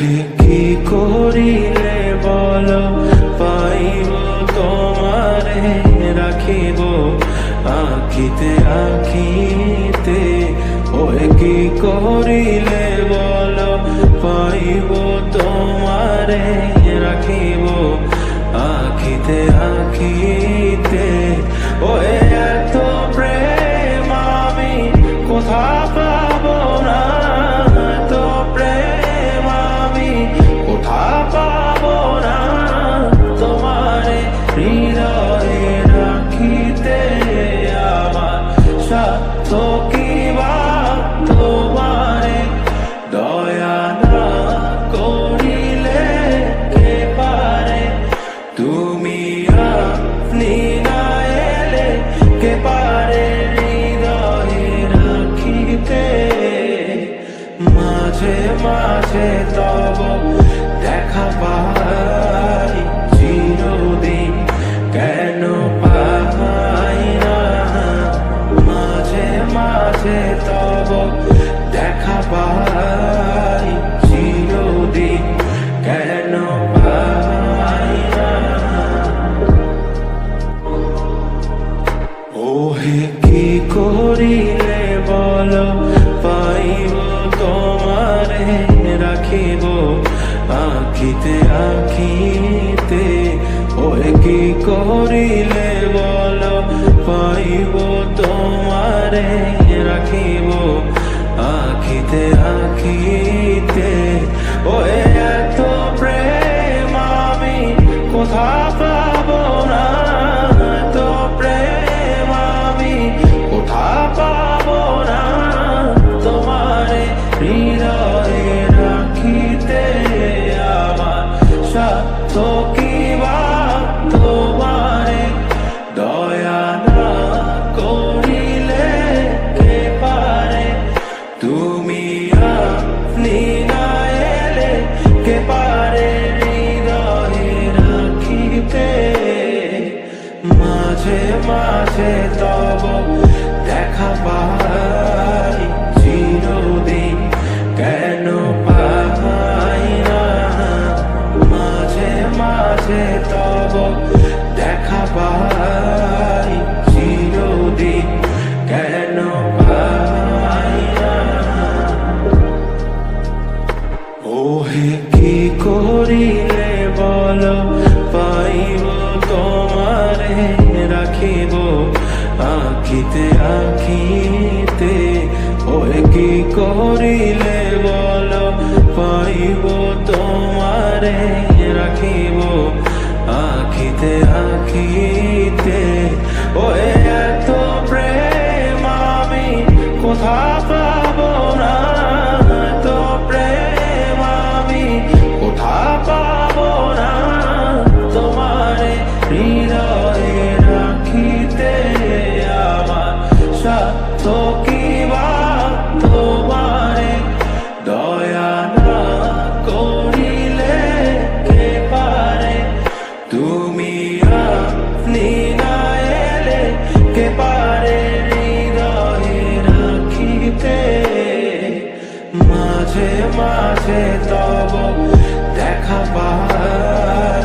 ওহে কি করিলে বলো পাইব তোমারে রাখিব আখিতে আখিতে। ওহে কি করিলে বলো পাইব তোমারে রাখিব আখিতে আখিতে। ওহে এত প্রেম আমি কোথা পাবো না, এত প্রেম আমি কোথা পাবো না। তোমারে হৃদয়ে রাখিতে আমার সাধ্য কি বা তোমারে দয়া না করিলে কে পারে। তুমি আপনি না এলে কে পারে হৃদয়ে রাখিতে। মাঝে মাঝে তব দেখা পাই চিরদিন কেন পাই না। মাঝে মাঝে তব দেখা পাই চিরদিন কেন পাই না। ওহে কি করিলে বলো পাইব তোমারে রাখিব আখিতে আখিতে। ওহে কি করিলে বলো পাইব তোমারে রাখিব আখিতে আখিতে। ওহে এত প্রেম আমি কোথা পাবো না, এত প্রেম আমি কোথা পাবো না। তোমারে হৃদয়ে রাখিতে আমার সাধ্য কি বা তোমারে দয়া না করিলে কে পারে। তুমি আপনি না এলে কে পারে হৃদয়ে রাখিতে। মাঝে মাঝে তব দেখা পাই চিরদিন কেন পাই না। মাঝে মাঝে তব দেখা পাই চিরদিন কেন পাই না। ওহে কি করিলে বলো পাইব তোমারে রাখিব আখিতে আখিতে। ওহে কি করিলে বলো পাইব তোমারে রাখিব আখিতে আখিতে। ওহে এত প্রেম আমি কোথা পাবো না, এত প্রেম আমি কোথা পাবো না। তোমারে হৃদয়ে রাখিতে আমার সাধ্য কি বা তোমারে দয়া না করিলে কে পারে। তুমি আপনি না এলে কে পারে হৃদয়ে রাখিতে। মাঝে মাঝে তব দেখা পাই